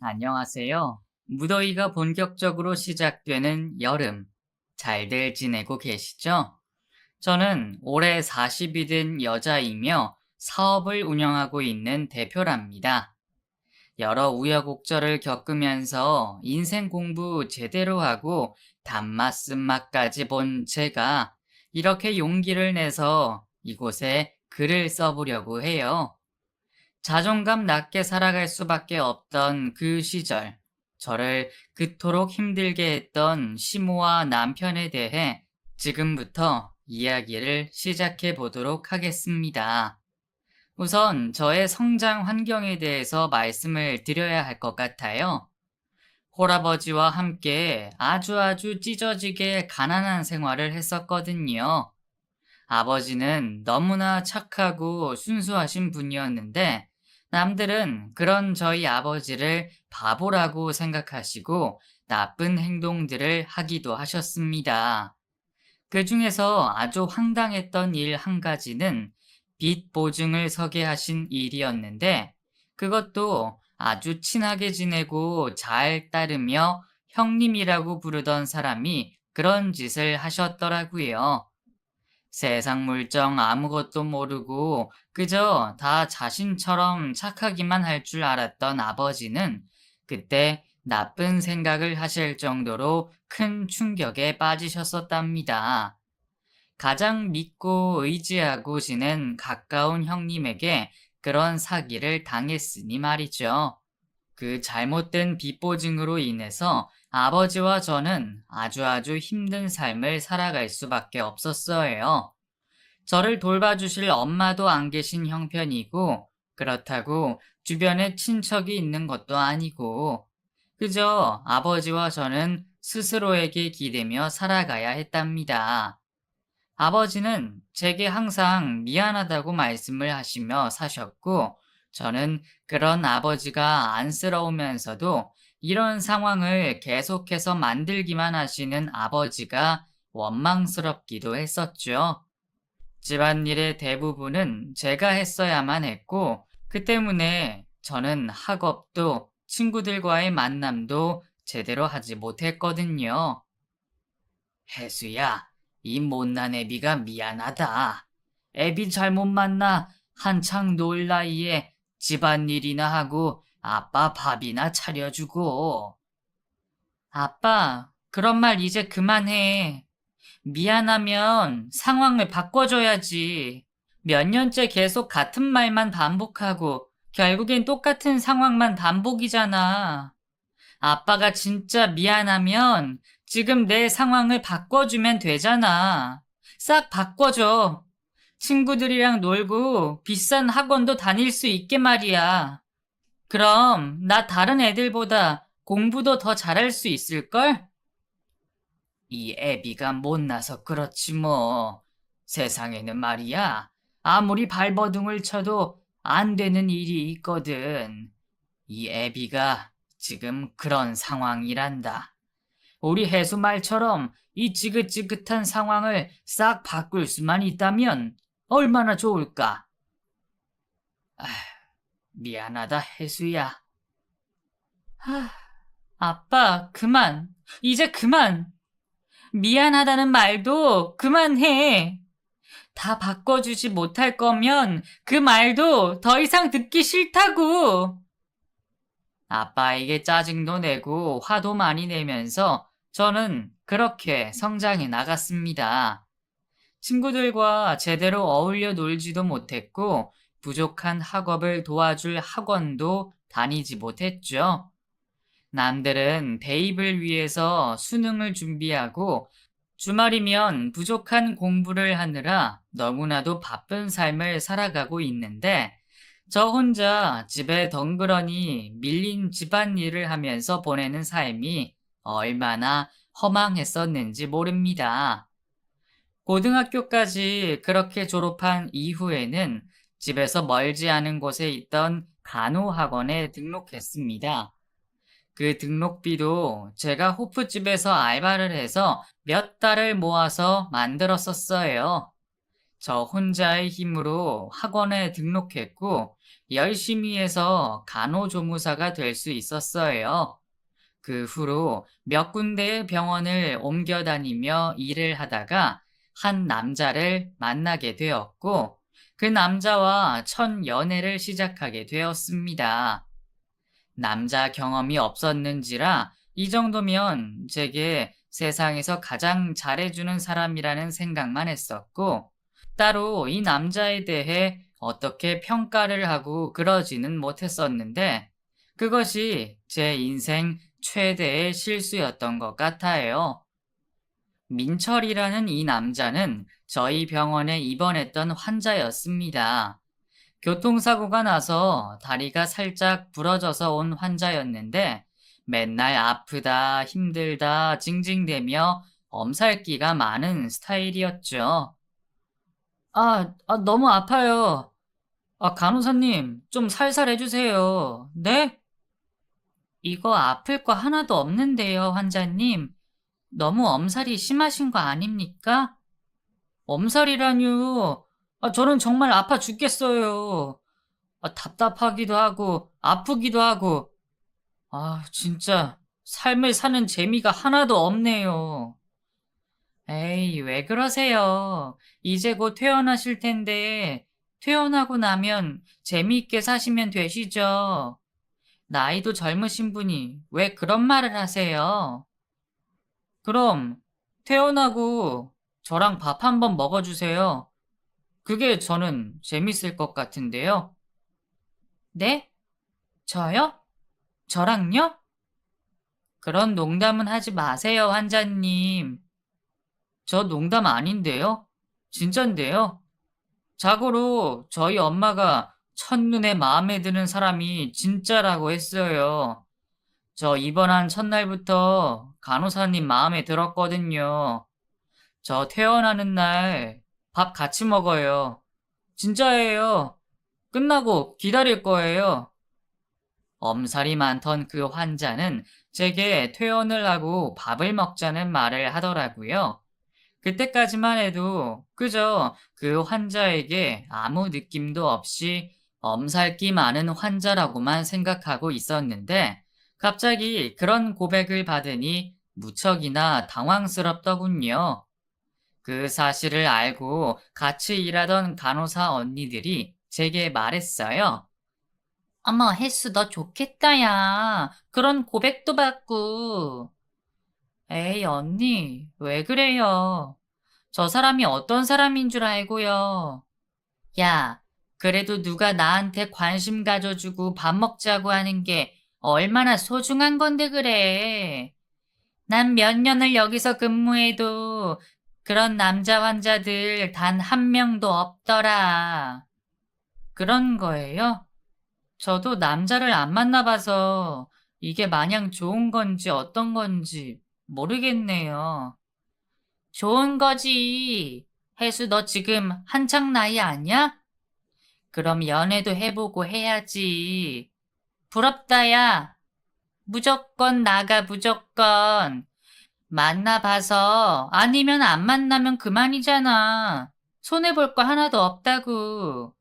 안녕하세요. 무더위가 본격적으로 시작되는 여름, 잘들 지내고 계시죠? 저는 올해 40이 된 여자이며 사업을 운영하고 있는 대표랍니다. 여러 우여곡절을 겪으면서 인생 공부 제대로 하고 단맛 쓴맛까지 본 제가 이렇게 용기를 내서 이곳에 글을 써보려고 해요. 자존감 낮게 살아갈 수밖에 없던 그 시절, 저를 그토록 힘들게 했던 시모와 남편에 대해 지금부터 이야기를 시작해 보도록 하겠습니다. 우선 저의 성장 환경에 대해서 말씀을 드려야 할 것 같아요. 홀아버지와 함께 아주 찢어지게 가난한 생활을 했었거든요. 아버지는 너무나 착하고 순수하신 분이었는데 남들은 그런 저희 아버지를 바보라고 생각하시고 나쁜 행동들을 하기도 하셨습니다. 그 중에서 아주 황당했던 일 한 가지는 빚 보증을 서게 하신 일이었는데 그것도 아주 친하게 지내고 잘 따르며 형님이라고 부르던 사람이 그런 짓을 하셨더라고요. 세상 물정 아무것도 모르고 그저 다 자신처럼 착하기만 할 줄 알았던 아버지는 그때 나쁜 생각을 하실 정도로 큰 충격에 빠지셨었답니다. 가장 믿고 의지하고 지낸 가까운 형님에게 그런 사기를 당했으니 말이죠. 그 잘못된 빚보증으로 인해서 아버지와 저는 아주 힘든 삶을 살아갈 수밖에 없었어요. 저를 돌봐주실 엄마도 안 계신 형편이고, 그렇다고 주변에 친척이 있는 것도 아니고, 그저 아버지와 저는 스스로에게 기대며 살아가야 했답니다. 아버지는 제게 항상 미안하다고 말씀을 하시며 사셨고, 저는 그런 아버지가 안쓰러우면서도 이런 상황을 계속해서 만들기만 하시는 아버지가 원망스럽기도 했었죠. 집안일의 대부분은 제가 했어야만 했고, 그 때문에 저는 학업도 친구들과의 만남도 제대로 하지 못했거든요. 혜수야, 이 못난 애비가 미안하다. 애비 잘못 만나 한창 놀 나이에 집안일이나 하고 아빠 밥이나 차려주고. 아빠, 그런 말 이제 그만해. 미안하면 상황을 바꿔줘야지. 몇 년째 계속 같은 말만 반복하고 결국엔 똑같은 상황만 반복이잖아. 아빠가 진짜 미안하면 지금 내 상황을 바꿔주면 되잖아. 싹 바꿔줘. 친구들이랑 놀고 비싼 학원도 다닐 수 있게 말이야. 그럼 나 다른 애들보다 공부도 더 잘할 수 있을걸? 이 애비가 못나서 그렇지 뭐. 세상에는 말이야. 아무리 발버둥을 쳐도 안 되는 일이 있거든. 이 애비가 지금 그런 상황이란다. 우리 해수 말처럼 이 지긋지긋한 상황을 싹 바꿀 수만 있다면 얼마나 좋을까? 아, 미안하다, 해수야. 아빠, 그만. 이제 그만. 미안하다는 말도 그만해. 다 바꿔주지 못할 거면 그 말도 더 이상 듣기 싫다고. 아빠에게 짜증도 내고 화도 많이 내면서 저는 그렇게 성장해 나갔습니다. 친구들과 제대로 어울려 놀지도 못했고 부족한 학업을 도와줄 학원도 다니지 못했죠. 남들은 대입을 위해서 수능을 준비하고 주말이면 부족한 공부를 하느라 너무나도 바쁜 삶을 살아가고 있는데 저 혼자 집에 덩그러니 밀린 집안일을 하면서 보내는 삶이 얼마나 허망했었는지 모릅니다. 고등학교까지 그렇게 졸업한 이후에는 집에서 멀지 않은 곳에 있던 간호학원에 등록했습니다. 그 등록비도 제가 호프집에서 알바를 해서 몇 달을 모아서 만들었었어요. 저 혼자의 힘으로 학원에 등록했고 열심히 해서 간호조무사가 될 수 있었어요. 그 후로 몇 군데의 병원을 옮겨 다니며 일을 하다가 한 남자를 만나게 되었고 그 남자와 첫 연애를 시작하게 되었습니다. 남자 경험이 없었는지라 이 정도면 제게 세상에서 가장 잘해주는 사람이라는 생각만 했었고 따로 이 남자에 대해 어떻게 평가를 하고 그러지는 못했었는데 그것이 제 인생 최대의 실수였던 것 같아요. 민철이라는 이 남자는 저희 병원에 입원했던 환자였습니다. 교통사고가 나서 다리가 살짝 부러져서 온 환자였는데 맨날 아프다, 힘들다, 징징대며 엄살기가 많은 스타일이었죠. 너무 아파요. 간호사님, 좀 살살 해주세요. 네? 이거 아플 거 하나도 없는데요, 환자님. 너무 엄살이 심하신 거 아닙니까? 엄살이라뇨. 저는 정말 아파 죽겠어요. 답답하기도 하고, 아프기도 하고. 진짜, 삶을 사는 재미가 하나도 없네요. 에이, 왜 그러세요? 이제 곧 퇴원하실 텐데, 퇴원하고 나면 재미있게 사시면 되시죠? 나이도 젊으신 분이 왜 그런 말을 하세요? 그럼, 퇴원하고 저랑 밥 한번 먹어주세요. 그게 저는 재밌을 것 같은데요. 네? 저요? 저랑요? 그런 농담은 하지 마세요, 환자님. 저 농담 아닌데요? 진짠데요? 자고로 저희 엄마가 첫눈에 마음에 드는 사람이 진짜라고 했어요. 저 입원한 첫날부터 간호사님 마음에 들었거든요. 저 퇴원하는 날 밥 같이 먹어요. 진짜예요. 끝나고 기다릴 거예요. 엄살이 많던 그 환자는 제게 퇴원을 하고 밥을 먹자는 말을 하더라고요. 그때까지만 해도 그저 그 환자에게 아무 느낌도 없이 엄살기 많은 환자라고만 생각하고 있었는데 갑자기 그런 고백을 받으니 무척이나 당황스럽더군요. 그 사실을 알고 같이 일하던 간호사 언니들이 제게 말했어요. 어머, 혜수, 너 좋겠다, 야. 그런 고백도 받고. 에이, 언니, 왜 그래요? 저 사람이 어떤 사람인 줄 알고요. 야, 그래도 누가 나한테 관심 가져주고 밥 먹자고 하는 게 얼마나 소중한 건데 그래. 난 몇 년을 여기서 근무해도 그런 남자 환자들 단 한 명도 없더라. 그런 거예요? 저도 남자를 안 만나봐서 이게 마냥 좋은 건지 어떤 건지 모르겠네요. 좋은 거지. 혜수, 너 지금 한창 나이 아니야? 그럼 연애도 해보고 해야지. 부럽다, 야. 무조건 나가, 무조건. 만나봐서 아니면 안 만나면 그만이잖아. 손해볼 거 하나도 없다고.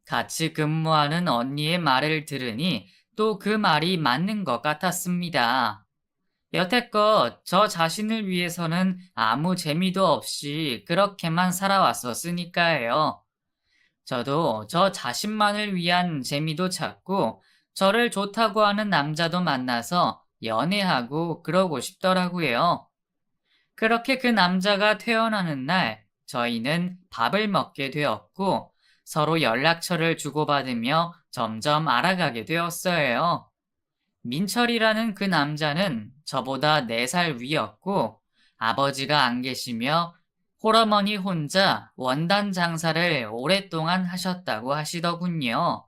같이 근무하는 언니의 말을 들으니 또 그 말이 맞는 것 같았습니다. 여태껏 저 자신을 위해서는 아무 재미도 없이 그렇게만 살아왔었으니까요. 저도 저 자신만을 위한 재미도 찾고 저를 좋다고 하는 남자도 만나서 연애하고 그러고 싶더라고요. 그렇게 그 남자가 퇴원하는 날 저희는 밥을 먹게 되었고 서로 연락처를 주고받으며 점점 알아가게 되었어요. 민철이라는 그 남자는 저보다 4살 위였고 아버지가 안 계시며 홀어머니 혼자 원단 장사를 오랫동안 하셨다고 하시더군요.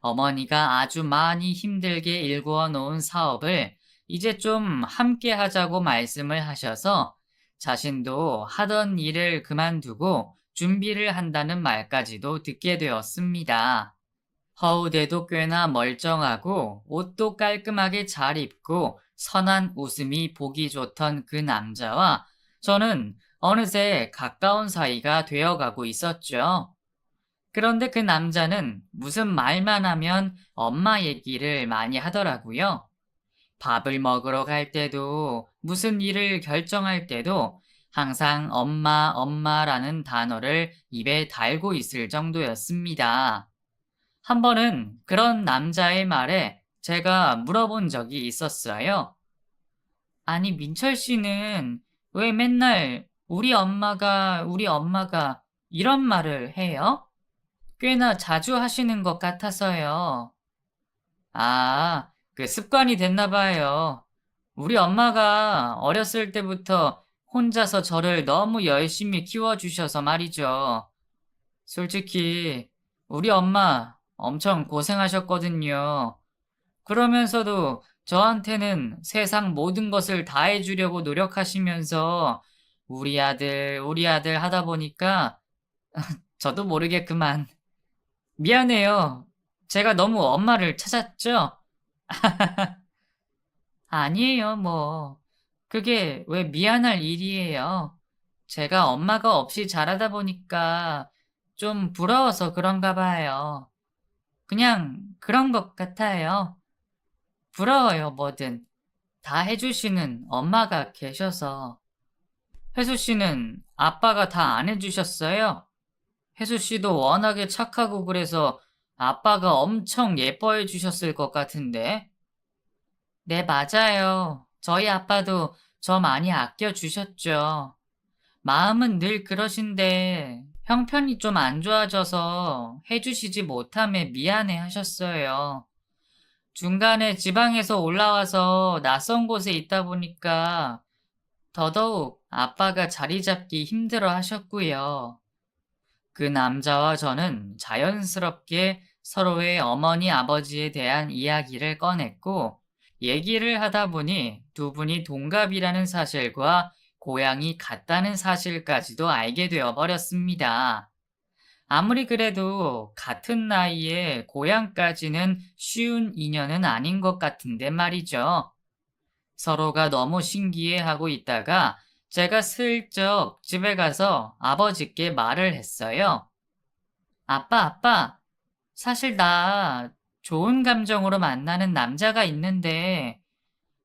어머니가 아주 많이 힘들게 일구어 놓은 사업을 이제 좀 함께 하자고 말씀을 하셔서 자신도 하던 일을 그만두고 준비를 한다는 말까지도 듣게 되었습니다. 허우대도 꽤나 멀쩡하고 옷도 깔끔하게 잘 입고 선한 웃음이 보기 좋던 그 남자와 저는 어느새 가까운 사이가 되어가고 있었죠. 그런데 그 남자는 무슨 말만 하면 엄마 얘기를 많이 하더라고요. 밥을 먹으러 갈 때도 무슨 일을 결정할 때도 항상 엄마, 엄마라는 단어를 입에 달고 있을 정도였습니다. 한 번은 그런 남자의 말에 제가 물어본 적이 있었어요. 아니, 민철 씨는 왜 맨날 우리 엄마가 이런 말을 해요? 꽤나 자주 하시는 것 같아서요. 아, 그 습관이 됐나 봐요. 우리 엄마가 어렸을 때부터 혼자서 저를 너무 열심히 키워주셔서 말이죠. 솔직히 우리 엄마 엄청 고생하셨거든요. 그러면서도 저한테는 세상 모든 것을 다 해주려고 노력하시면서 우리 아들 하다 보니까 저도 모르게 그만. 미안해요. 제가 너무 엄마를 찾았죠? 아니에요, 뭐. 그게 왜 미안할 일이에요. 제가 엄마가 없이 자라다 보니까 좀 부러워서 그런가 봐요. 그냥 그런 것 같아요. 부러워요, 뭐든. 다 해주시는 엄마가 계셔서. 혜수 씨는 아빠가 다 안 해주셨어요? 혜수 씨도 워낙에 착하고 그래서 아빠가 엄청 예뻐해 주셨을 것 같은데. 네, 맞아요. 저희 아빠도 저 많이 아껴주셨죠. 마음은 늘 그러신데 형편이 좀 안 좋아져서 해주시지 못함에 미안해 하셨어요. 중간에 지방에서 올라와서 낯선 곳에 있다 보니까 더더욱 아빠가 자리 잡기 힘들어 하셨고요. 그 남자와 저는 자연스럽게 서로의 어머니 아버지에 대한 이야기를 꺼냈고, 얘기를 하다 보니 두 분이 동갑이라는 사실과 고향이 같다는 사실까지도 알게 되어 버렸습니다. 아무리 그래도 같은 나이에 고향까지는 쉬운 인연은 아닌 것 같은데 말이죠. 서로가 너무 신기해하고 있다가 제가 슬쩍 집에 가서 아버지께 말을 했어요. 아빠, 사실 나 좋은 감정으로 만나는 남자가 있는데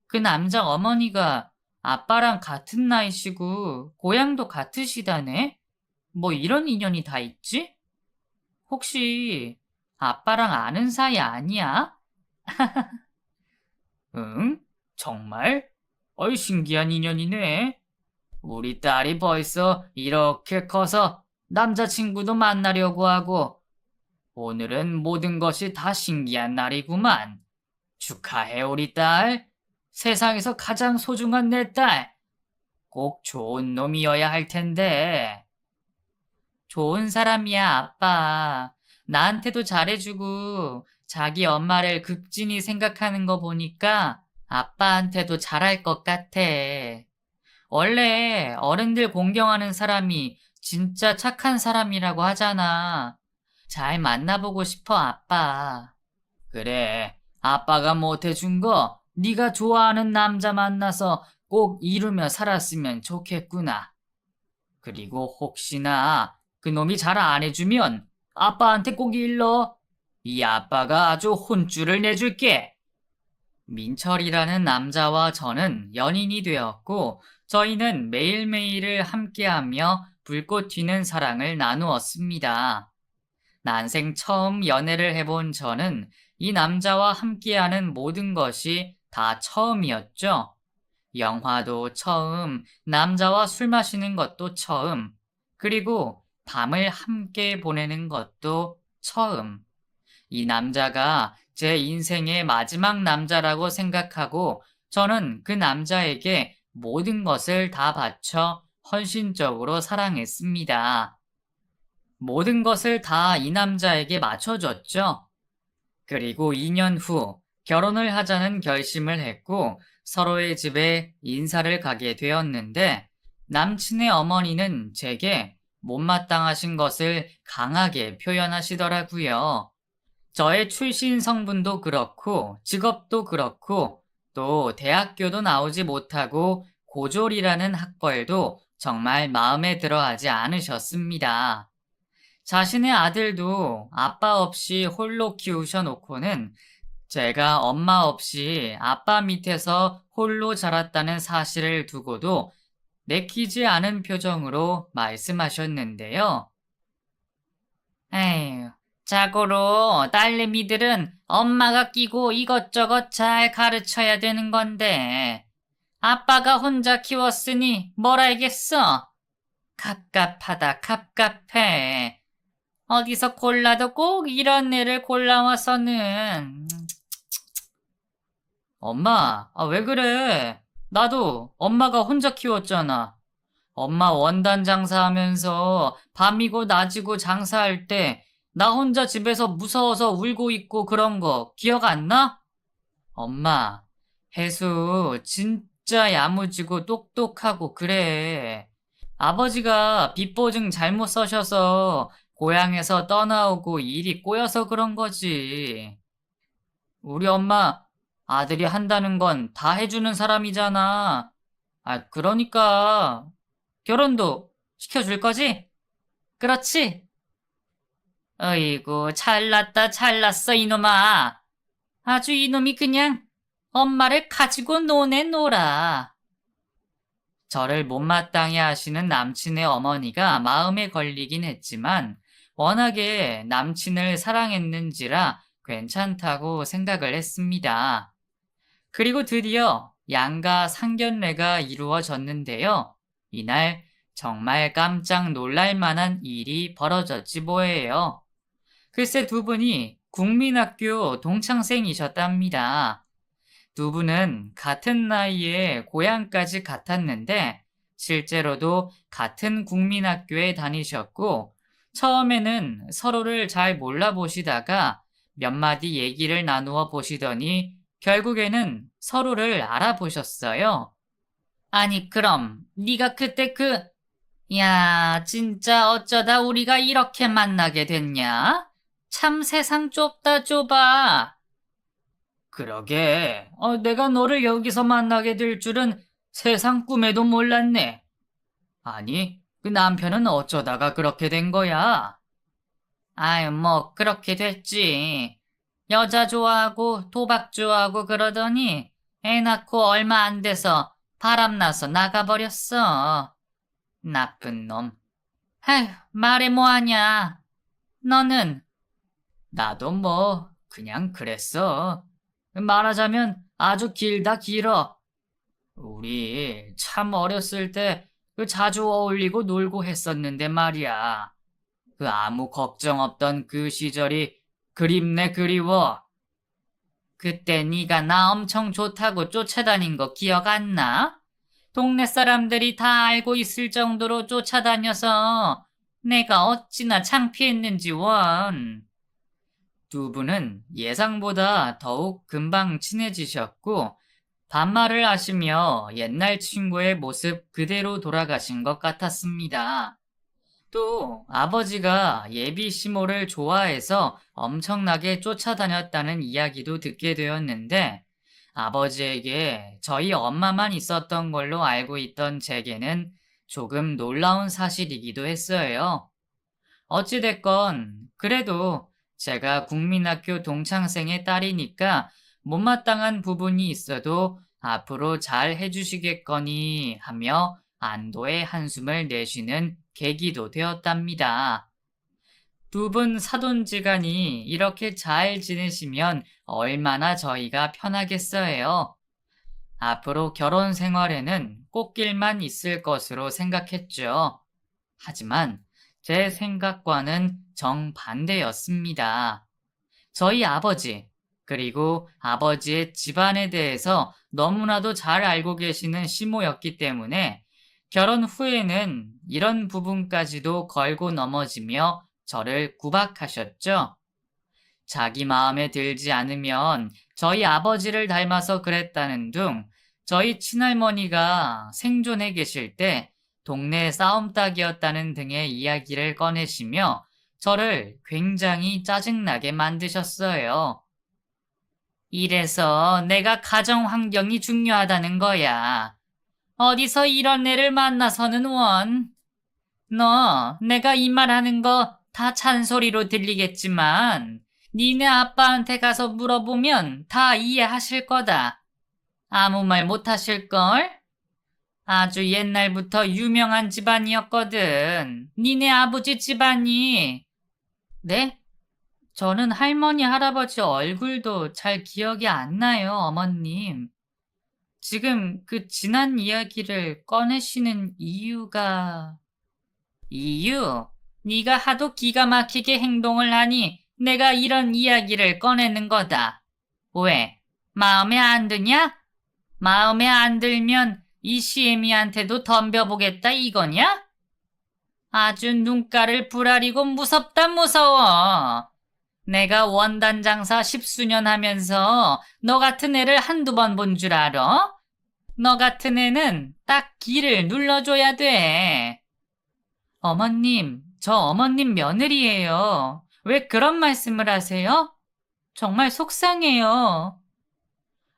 그 남자 어머니가 아빠랑 같은 나이시고 고향도 같으시다네? 뭐 이런 인연이 다 있지? 혹시 아빠랑 아는 사이 아니야? 응? 정말? 어이, 신기한 인연이네. 우리 딸이 벌써 이렇게 커서 남자친구도 만나려고 하고, 오늘은 모든 것이 다 신기한 날이구만. 축하해, 우리 딸. 세상에서 가장 소중한 내 딸. 꼭 좋은 놈이어야 할 텐데. 좋은 사람이야, 아빠. 나한테도 잘해주고, 자기 엄마를 극진히 생각하는 거 보니까 아빠한테도 잘할 것 같아. 원래 어른들 공경하는 사람이 진짜 착한 사람이라고 하잖아. 잘 만나보고 싶어, 아빠. 그래, 아빠가 못해준 거 네가 좋아하는 남자 만나서 꼭 이루며 살았으면 좋겠구나. 그리고 혹시나 그놈이 잘 안 해주면 아빠한테 꼭 일러. 이 아빠가 아주 혼쭐을 내줄게. 민철이라는 남자와 저는 연인이 되었고, 저희는 매일매일을 함께하며 불꽃 튀는 사랑을 나누었습니다. 난생 처음 연애를 해본 저는 이 남자와 함께하는 모든 것이 다 처음이었죠. 영화도 처음, 남자와 술 마시는 것도 처음, 그리고 밤을 함께 보내는 것도 처음. 이 남자가 제 인생의 마지막 남자라고 생각하고 저는 그 남자에게 모든 것을 다 바쳐 헌신적으로 사랑했습니다. 모든 것을 다 이 남자에게 맞춰줬죠. 그리고 2년 후 결혼을 하자는 결심을 했고 서로의 집에 인사를 가게 되었는데 남친의 어머니는 제게 못마땅하신 것을 강하게 표현하시더라고요. 저의 출신 성분도 그렇고 직업도 그렇고 또 대학교도 나오지 못하고 고졸이라는 학벌도 정말 마음에 들어 하지 않으셨습니다. 자신의 아들도 아빠 없이 홀로 키우셔놓고는 제가 엄마 없이 아빠 밑에서 홀로 자랐다는 사실을 두고도 내키지 않은 표정으로 말씀하셨는데요. 에휴, 자고로 딸내미들은 엄마가 끼고 이것저것 잘 가르쳐야 되는 건데 아빠가 혼자 키웠으니 뭘 알겠어? 갑갑하다 갑갑해. 어디서 골라도 꼭 이런 애를 골라와서는. 엄마, 왜 그래? 나도 엄마가 혼자 키웠잖아. 엄마 원단 장사하면서 밤이고 낮이고 장사할 때 나 혼자 집에서 무서워서 울고 있고 그런 거 기억 안 나? 엄마, 혜수 진짜 야무지고 똑똑하고 그래. 아버지가 빚보증 잘못 써셔서 고향에서 떠나오고 일이 꼬여서 그런 거지. 우리 엄마 아들이 한다는 건 다 해주는 사람이잖아. 그러니까 결혼도 시켜줄 거지? 그렇지? 어이구, 잘났다, 잘났어, 이놈아. 아주 이놈이 그냥 엄마를 가지고 노네, 놀아. 저를 못마땅해 하시는 남친의 어머니가 마음에 걸리긴 했지만 워낙에 남친을 사랑했는지라 괜찮다고 생각을 했습니다. 그리고 드디어 양가 상견례가 이루어졌는데요. 이날 정말 깜짝 놀랄 만한 일이 벌어졌지 뭐예요. 글쎄 두 분이 국민학교 동창생이셨답니다. 두 분은 같은 나이에 고향까지 같았는데 실제로도 같은 국민학교에 다니셨고 처음에는 서로를 잘 몰라보시다가 몇 마디 얘기를 나누어 보시더니 결국에는 서로를 알아보셨어요. 아니 그럼 네가 그때 야 진짜 어쩌다 우리가 이렇게 만나게 됐냐? 참 세상 좁다 좁아. 그러게, 내가 너를 여기서 만나게 될 줄은 세상 꿈에도 몰랐네. 아니, 그 남편은 어쩌다가 그렇게 된 거야? 아유, 뭐, 그렇게 됐지. 여자 좋아하고 도박 좋아하고 그러더니 애 낳고 얼마 안 돼서 바람나서 나가버렸어. 나쁜 놈. 에휴, 말해 뭐하냐. 너는? 나도 뭐, 그냥 그랬어. 말하자면 아주 길다 길어. 우리 참 어렸을 때 그 자주 어울리고 놀고 했었는데 말이야. 그 아무 걱정 없던 그 시절이 그립네 그리워. 그때 네가 나 엄청 좋다고 쫓아다닌 거 기억 안 나? 동네 사람들이 다 알고 있을 정도로 쫓아다녀서 내가 어찌나 창피했는지 원. 두 분은 예상보다 더욱 금방 친해지셨고 반말을 하시며 옛날 친구의 모습 그대로 돌아가신 것 같았습니다. 또 아버지가 예비 시모를 좋아해서 엄청나게 쫓아다녔다는 이야기도 듣게 되었는데 아버지에게 저희 엄마만 있었던 걸로 알고 있던 제게는 조금 놀라운 사실이기도 했어요. 어찌됐건 그래도 제가 국민학교 동창생의 딸이니까 못마땅한 부분이 있어도 앞으로 잘 해주시겠거니 하며 안도의 한숨을 내쉬는 계기도 되었답니다. 두 분 사돈지간이 이렇게 잘 지내시면 얼마나 저희가 편하겠어요. 앞으로 결혼 생활에는 꽃길만 있을 것으로 생각했죠. 하지만 제 생각과는 정반대였습니다. 저희 아버지, 그리고 아버지의 집안에 대해서 너무나도 잘 알고 계시는 시모였기 때문에 결혼 후에는 이런 부분까지도 걸고 넘어지며 저를 구박하셨죠. 자기 마음에 들지 않으면 저희 아버지를 닮아서 그랬다는 둥 저희 친할머니가 생존해 계실 때 동네 싸움닭이었다는 등의 이야기를 꺼내시며 저를 굉장히 짜증나게 만드셨어요. 이래서 내가 가정 환경이 중요하다는 거야. 어디서 이런 애를 만나서는 원. 너, 내가 이 말하는 거 다 잔소리로 들리겠지만, 니네 아빠한테 가서 물어보면 다 이해하실 거다. 아무 말 못하실걸? 아주 옛날부터 유명한 집안이었거든. 니네 아버지 집안이. 네? 저는 할머니, 할아버지 얼굴도 잘 기억이 안 나요, 어머님. 지금 그 지난 이야기를 꺼내시는 이유? 네가 하도 기가 막히게 행동을 하니 내가 이런 이야기를 꺼내는 거다. 왜? 마음에 안 드냐? 마음에 안 들면 이 시애미한테도 덤벼보겠다 이거냐? 아주 눈가를 부라리고 무섭다 무서워. 내가 원단 장사 10수년 하면서 너 같은 애를 한두 번 본 줄 알아? 너 같은 애는 딱 기를 눌러줘야 돼. 어머님, 저 어머님 며느리예요. 왜 그런 말씀을 하세요? 정말 속상해요.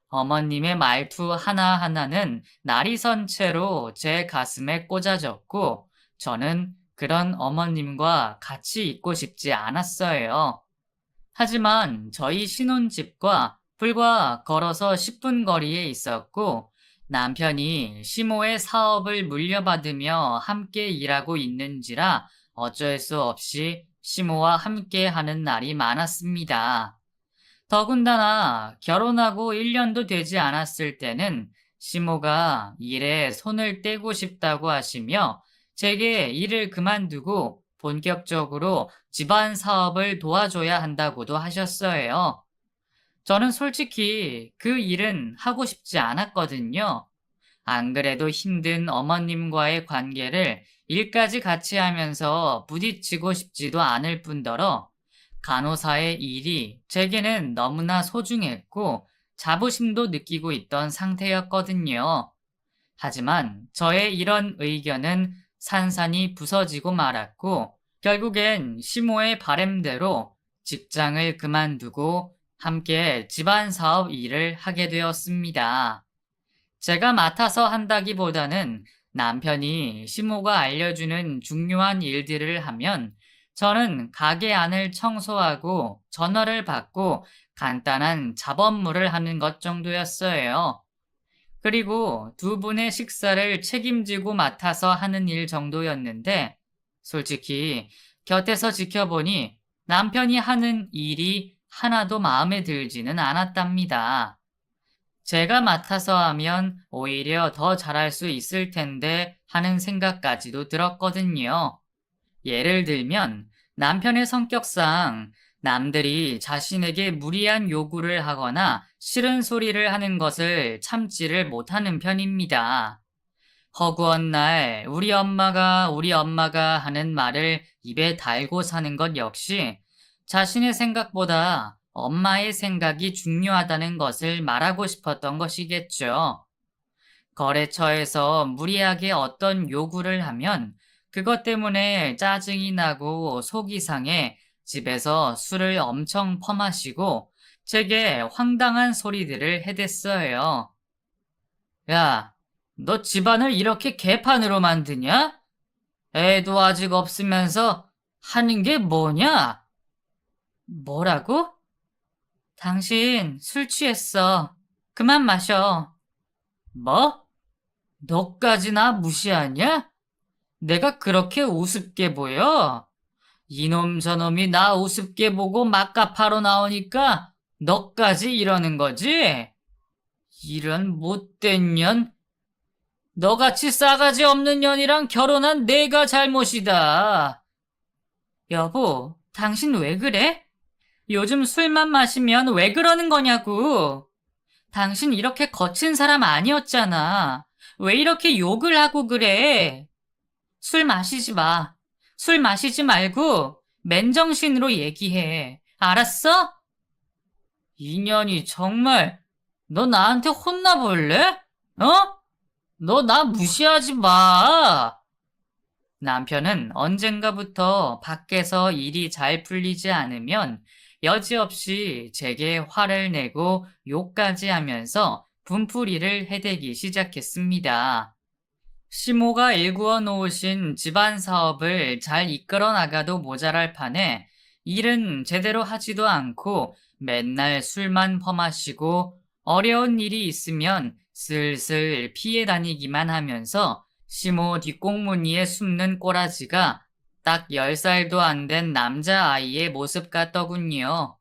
어머님의 말투 하나하나는 날이 선 채로 제 가슴에 꽂아졌고, 저는 그런 어머님과 같이 있고 싶지 않았어요. 하지만 저희 신혼집과 불과 걸어서 10분 거리에 있었고, 남편이 시모의 사업을 물려받으며 함께 일하고 있는지라 어쩔 수 없이 시모와 함께 하는 날이 많았습니다. 더군다나 결혼하고 1년도 되지 않았을 때는 시모가 일에 손을 떼고 싶다고 하시며 제게 일을 그만두고 본격적으로 집안 사업을 도와줘야 한다고도 하셨어요. 저는 솔직히 그 일은 하고 싶지 않았거든요. 안 그래도 힘든 어머님과의 관계를 일까지 같이 하면서 부딪히고 싶지도 않을 뿐더러 간호사의 일이 제게는 너무나 소중했고 자부심도 느끼고 있던 상태였거든요. 하지만 저의 이런 의견은 산산이 부서지고 말았고 결국엔 시모의 바램대로 직장을 그만두고 함께 집안 사업 일을 하게 되었습니다. 제가 맡아서 한다기보다는 남편이 시모가 알려주는 중요한 일들을 하면 저는 가게 안을 청소하고 전화를 받고 간단한 잡업물을 하는 것 정도였어요. 그리고 두 분의 식사를 책임지고 맡아서 하는 일 정도였는데 솔직히 곁에서 지켜보니 남편이 하는 일이 하나도 마음에 들지는 않았답니다. 제가 맡아서 하면 오히려 더 잘할 수 있을 텐데 하는 생각까지도 들었거든요. 예를 들면 남편의 성격상 남들이 자신에게 무리한 요구를 하거나 싫은 소리를 하는 것을 참지를 못하는 편입니다. 허구한 날 우리 엄마가 하는 말을 입에 달고 사는 것 역시 자신의 생각보다 엄마의 생각이 중요하다는 것을 말하고 싶었던 것이겠죠. 거래처에서 무리하게 어떤 요구를 하면 그것 때문에 짜증이 나고 속이 상해 집에서 술을 엄청 퍼마시고 제게 황당한 소리들을 해댔어요. 야, 너 집안을 이렇게 개판으로 만드냐? 애도 아직 없으면서 하는 게 뭐냐? 뭐라고? 당신 술 취했어. 그만 마셔. 뭐? 너까지 나 무시하냐? 내가 그렇게 우습게 보여? 이놈 저놈이 나 우습게 보고 막가파로 나오니까 너까지 이러는 거지? 이런 못된 년. 너같이 싸가지 없는 년이랑 결혼한 내가 잘못이다. 여보, 당신 왜 그래? 요즘 술만 마시면 왜 그러는 거냐고. 당신 이렇게 거친 사람 아니었잖아. 왜 이렇게 욕을 하고 그래? 술 마시지 마. 술 마시지 말고 맨정신으로 얘기해. 알았어? 인연이 정말 너 나한테 혼나볼래? 어? 너 나 무시하지 마. 남편은 언젠가부터 밖에서 일이 잘 풀리지 않으면 여지없이 제게 화를 내고 욕까지 하면서 분풀이를 해대기 시작했습니다. 시모가 일구어 놓으신 집안 사업을 잘 이끌어 나가도 모자랄 판에 일은 제대로 하지도 않고 맨날 술만 퍼마시고 어려운 일이 있으면 슬슬 피해 다니기만 하면서 시모 뒷공무니에 숨는 꼬라지가 딱 10살도 안 된 남자아이의 모습 같더군요.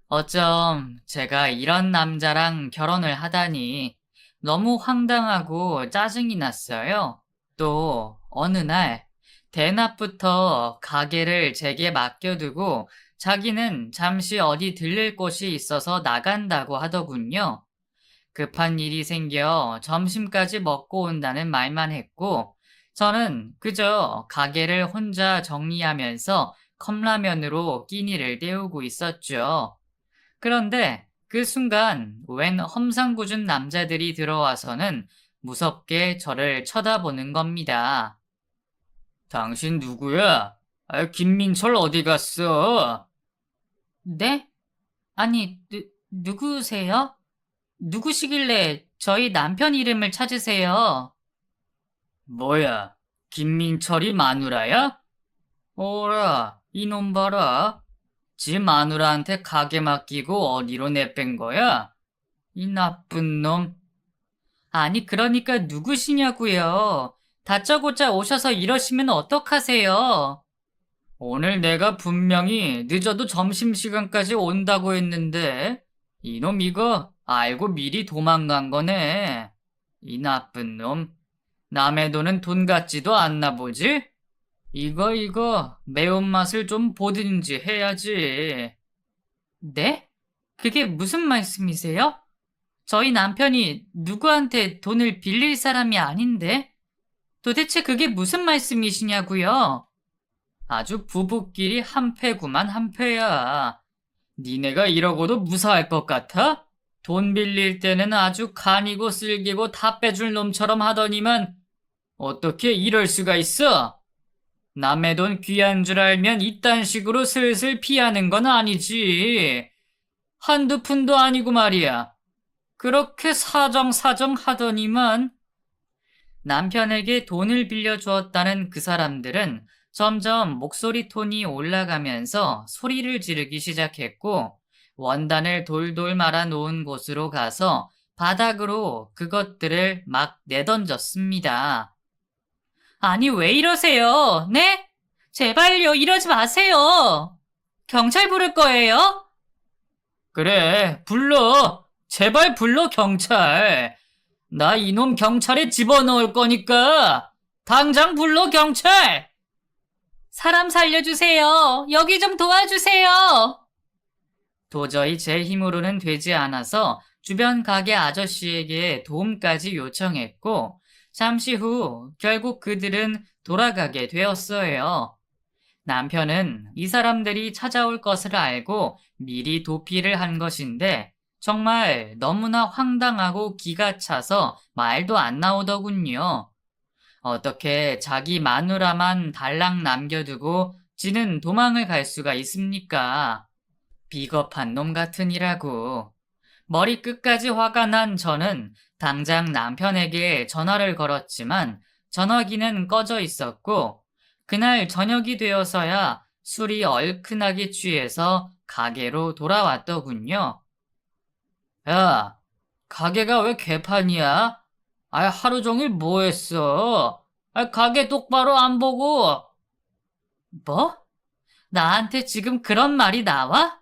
어쩜 제가 이런 남자랑 결혼을 하다니 너무 황당하고 짜증이 났어요. 또 어느 날 대낮부터 가게를 제게 맡겨두고 자기는 잠시 어디 들릴 곳이 있어서 나간다고 하더군요. 급한 일이 생겨 점심까지 먹고 온다는 말만 했고 저는 그저 가게를 혼자 정리하면서 컵라면으로 끼니를 때우고 있었죠. 그런데 그 순간 웬 험상궂은 남자들이 들어와서는 무섭게 저를 쳐다보는 겁니다. 당신 누구야? 김민철 어디 갔어? 네? 아니, 누구세요? 누구시길래 저희 남편 이름을 찾으세요? 뭐야, 김민철이 마누라야? 오라, 이놈 봐라. 지 마누라한테 가게 맡기고 어디로 내뺀 거야? 이 나쁜 놈. 아니, 그러니까 누구시냐고요. 다짜고짜 오셔서 이러시면 어떡하세요? 오늘 내가 분명히 늦어도 점심시간까지 온다고 했는데, 이놈 이거 알고 미리 도망간 거네. 이 나쁜 놈. 남의 돈은 돈 같지도 않나 보지? 이거 매운맛을 좀 보든지 해야지. 네? 그게 무슨 말씀이세요? 저희 남편이 누구한테 돈을 빌릴 사람이 아닌데? 도대체 그게 무슨 말씀이시냐고요? 아주 부부끼리 한패구만 한패야. 니네가 이러고도 무사할 것 같아? 돈 빌릴 때는 아주 간이고 쓸기고 다 빼줄 놈처럼 하더니만 어떻게 이럴 수가 있어? 남의 돈 귀한 줄 알면 이딴 식으로 슬슬 피하는 건 아니지. 한두 푼도 아니고 말이야. 그렇게 사정사정 하더니만 남편에게 돈을 빌려주었다는 그 사람들은 점점 목소리 톤이 올라가면서 소리를 지르기 시작했고 원단을 돌돌 말아 놓은 곳으로 가서 바닥으로 그것들을 막 내던졌습니다. 아니, 왜 이러세요? 네? 제발요, 이러지 마세요. 경찰 부를 거예요? 그래, 불러. 제발 불러, 경찰. 나 이놈 경찰에 집어넣을 거니까 당장 불러, 경찰. 사람 살려주세요. 여기 좀 도와주세요. 도저히 제 힘으로는 되지 않아서 주변 가게 아저씨에게 도움까지 요청했고 잠시 후 결국 그들은 돌아가게 되었어요. 남편은 이 사람들이 찾아올 것을 알고 미리 도피를 한 것인데 정말 너무나 황당하고 기가 차서 말도 안 나오더군요. 어떻게 자기 마누라만 달랑 남겨두고 지는 도망을 갈 수가 있습니까? 비겁한 놈 같으니라고. 머리끝까지 화가 난 저는 당장 남편에게 전화를 걸었지만 전화기는 꺼져 있었고 그날 저녁이 되어서야 술이 얼큰하게 취해서 가게로 돌아왔더군요. 야, 가게가 왜 개판이야? 하루 종일 뭐 했어? 가게 똑바로 안 보고. 뭐? 나한테 지금 그런 말이 나와?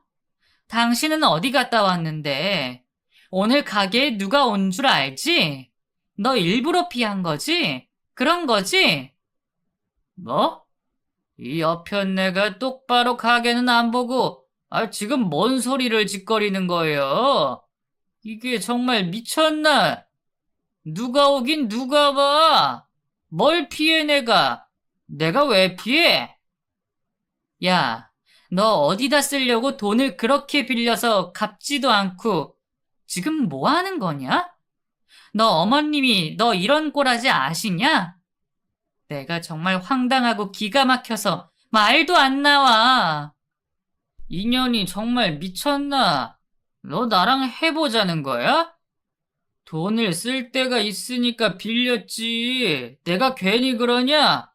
당신은 어디 갔다 왔는데? 오늘 가게에 누가 온 줄 알지? 너 일부러 피한 거지? 그런 거지? 뭐? 이 여편네가 똑바로 가게는 안 보고, 지금 뭔 소리를 짓거리는 거예요? 이게 정말 미쳤나? 누가 오긴 누가 봐? 뭘 피해 내가 왜 피해? 야, 너 어디다 쓰려고 돈을 그렇게 빌려서 갚지도 않고 지금 뭐 하는 거냐? 너 어머님이 너 이런 꼴하지 아시냐? 내가 정말 황당하고 기가 막혀서 말도 안 나와. 인연이 정말 미쳤나? 너 나랑 해보자는 거야? 돈을 쓸 데가 있으니까 빌렸지. 내가 괜히 그러냐?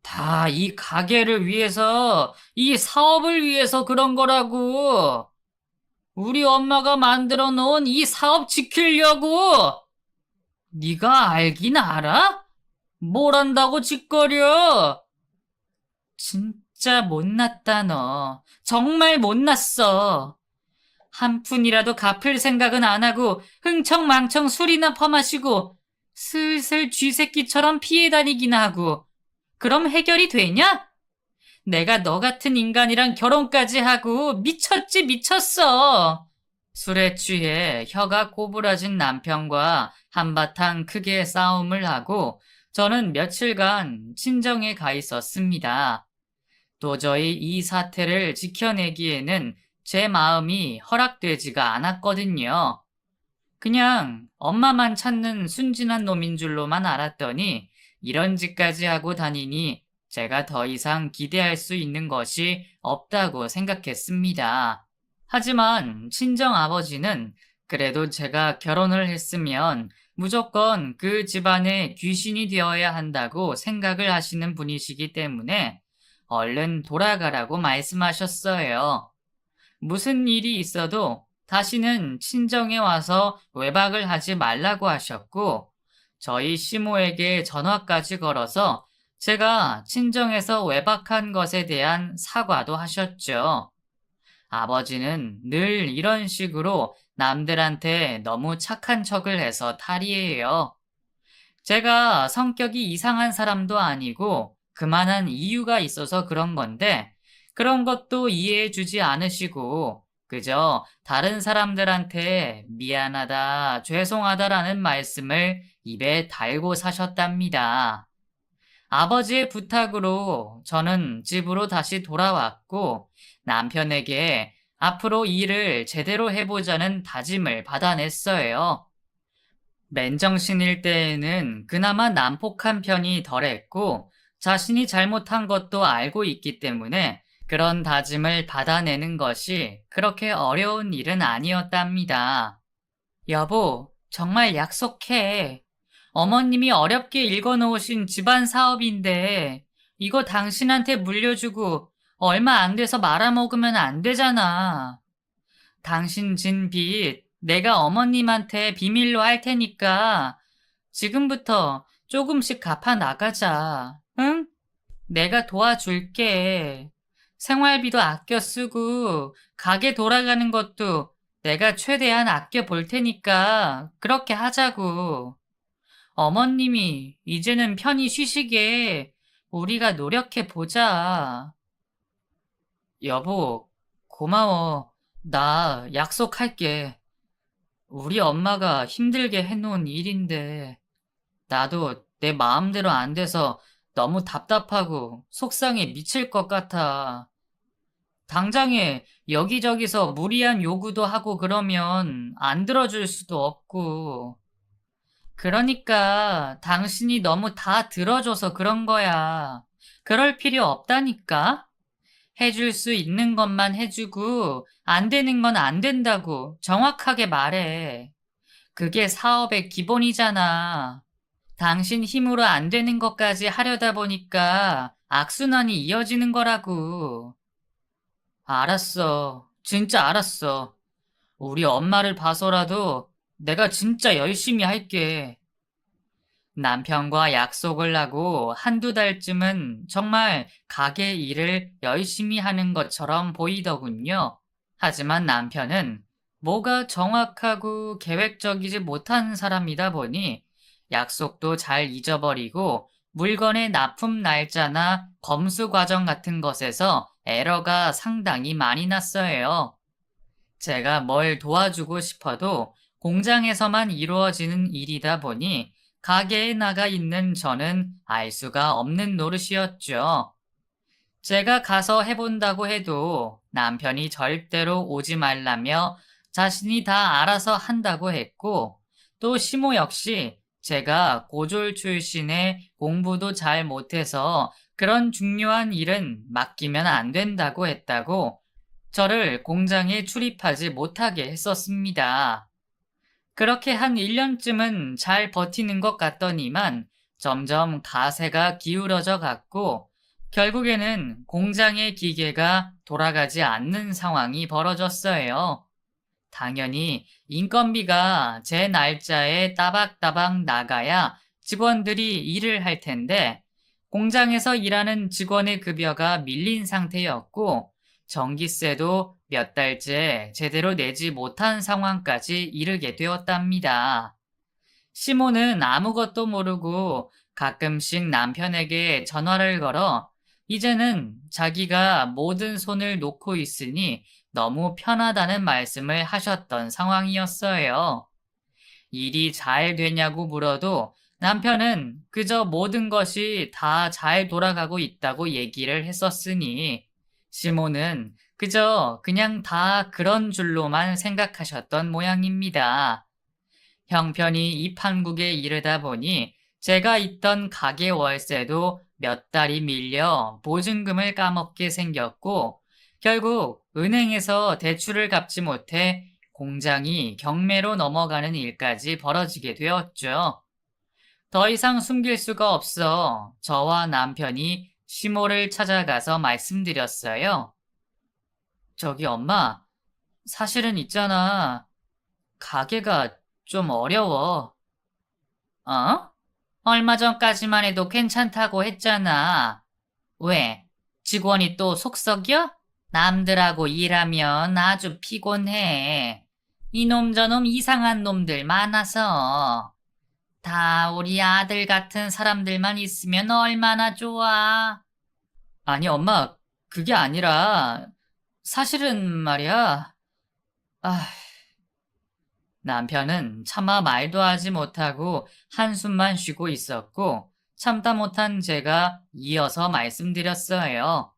다 이 가게를 위해서, 이 사업을 위해서 그런 거라고. 우리 엄마가 만들어 놓은 이 사업 지키려고. 네가 알긴 알아? 뭘 안다고 짓거려? 진짜 못났다, 너. 정말 못났어. 한 푼이라도 갚을 생각은 안 하고 흥청망청 술이나 퍼마시고 슬슬 쥐새끼처럼 피해 다니긴 하고. 그럼 해결이 되냐? 내가 너 같은 인간이랑 결혼까지 하고 미쳤지 미쳤어. 술에 취해 혀가 꼬부라진 남편과 한바탕 크게 싸움을 하고 저는 며칠간 친정에 가 있었습니다. 도저히 이 사태를 지켜내기에는 제 마음이 허락되지가 않았거든요. 그냥 엄마만 찾는 순진한 놈인 줄로만 알았더니 이런 짓까지 하고 다니니 제가 더 이상 기대할 수 있는 것이 없다고 생각했습니다. 하지만 친정 아버지는 그래도 제가 결혼을 했으면 무조건 그 집안의 귀신이 되어야 한다고 생각을 하시는 분이시기 때문에 얼른 돌아가라고 말씀하셨어요. 무슨 일이 있어도 다시는 친정에 와서 외박을 하지 말라고 하셨고, 저희 시모에게 전화까지 걸어서 제가 친정에서 외박한 것에 대한 사과도 하셨죠. 아버지는 늘 이런 식으로 남들한테 너무 착한 척을 해서 탈이에요. 제가 성격이 이상한 사람도 아니고 그만한 이유가 있어서 그런 건데 그런 것도 이해해주지 않으시고 그저 다른 사람들한테 미안하다, 죄송하다라는 말씀을 입에 달고 사셨답니다. 아버지의 부탁으로 저는 집으로 다시 돌아왔고 남편에게 앞으로 일을 제대로 해보자는 다짐을 받아냈어요. 맨정신일 때에는 그나마 난폭한 편이 덜했고 자신이 잘못한 것도 알고 있기 때문에 그런 다짐을 받아내는 것이 그렇게 어려운 일은 아니었답니다. 여보, 정말 약속해. 어머님이 어렵게 읽어놓으신 집안 사업인데 이거 당신한테 물려주고 얼마 안 돼서 말아먹으면 안 되잖아. 당신 진 빚 내가 어머님한테 비밀로 할 테니까 지금부터 조금씩 갚아 나가자. 응? 내가 도와줄게. 생활비도 아껴 쓰고 가게 돌아가는 것도 내가 최대한 아껴 볼 테니까 그렇게 하자고. 어머님이 이제는 편히 쉬시게 우리가 노력해 보자. 여보, 고마워. 나 약속할게. 우리 엄마가 힘들게 해놓은 일인데, 나도 내 마음대로 안 돼서 너무 답답하고 속상해 미칠 것 같아. 당장에 여기저기서 무리한 요구도 하고 그러면 안 들어줄 수도 없고. 그러니까 당신이 너무 다 들어줘서 그런 거야. 그럴 필요 없다니까? 해줄 수 있는 것만 해주고 안 되는 건 안 된다고 정확하게 말해. 그게 사업의 기본이잖아. 당신 힘으로 안 되는 것까지 하려다 보니까 악순환이 이어지는 거라고. 알았어. 진짜 알았어. 우리 엄마를 봐서라도 내가 진짜 열심히 할게. 남편과 약속을 하고 한두 달쯤은 정말 가게 일을 열심히 하는 것처럼 보이더군요. 하지만 남편은 뭐가 정확하고 계획적이지 못한 사람이다 보니 약속도 잘 잊어버리고 물건의 납품 날짜나 검수 과정 같은 것에서 에러가 상당히 많이 났어요. 제가 뭘 도와주고 싶어도 공장에서만 이루어지는 일이다 보니 가게에 나가 있는 저는 알 수가 없는 노릇이었죠. 제가 가서 해본다고 해도 남편이 절대로 오지 말라며 자신이 다 알아서 한다고 했고 또 시모 역시 제가 고졸 출신에 공부도 잘 못해서 그런 중요한 일은 맡기면 안 된다고 했다고 저를 공장에 출입하지 못하게 했었습니다. 그렇게 한 1년쯤은 잘 버티는 것 같더니만 점점 가세가 기울어져 갔고 결국에는 공장의 기계가 돌아가지 않는 상황이 벌어졌어요. 당연히 인건비가 제 날짜에 따박따박 나가야 직원들이 일을 할 텐데 공장에서 일하는 직원의 급여가 밀린 상태였고 전기세도 몇 달째 제대로 내지 못한 상황까지 이르게 되었답니다. 시모는 아무것도 모르고 가끔씩 남편에게 전화를 걸어 이제는 자기가 모든 손을 놓고 있으니 너무 편하다는 말씀을 하셨던 상황이었어요. 일이 잘 되냐고 물어도 남편은 그저 모든 것이 다 잘 돌아가고 있다고 얘기를 했었으니 시모는 그저 그냥 다 그런 줄로만 생각하셨던 모양입니다. 형편이 이 판국에 이르다 보니 제가 있던 가게 월세도 몇 달이 밀려 보증금을 까먹게 생겼고 결국 은행에서 대출을 갚지 못해 공장이 경매로 넘어가는 일까지 벌어지게 되었죠. 더 이상 숨길 수가 없어 저와 남편이 시모를 찾아가서 말씀드렸어요. 저기 엄마, 사실은 있잖아. 가게가 좀 어려워. 어? 얼마 전까지만 해도 괜찮다고 했잖아. 왜? 직원이 또 속썩여? 남들하고 일하면 아주 피곤해. 이놈 저놈 이상한 놈들 많아서. 다 우리 아들 같은 사람들만 있으면 얼마나 좋아. 아니, 엄마, 그게 아니라, 사실은 말이야. 아, 남편은 차마 말도 하지 못하고 한숨만 쉬고 있었고 참다 못한 제가 이어서 말씀드렸어요.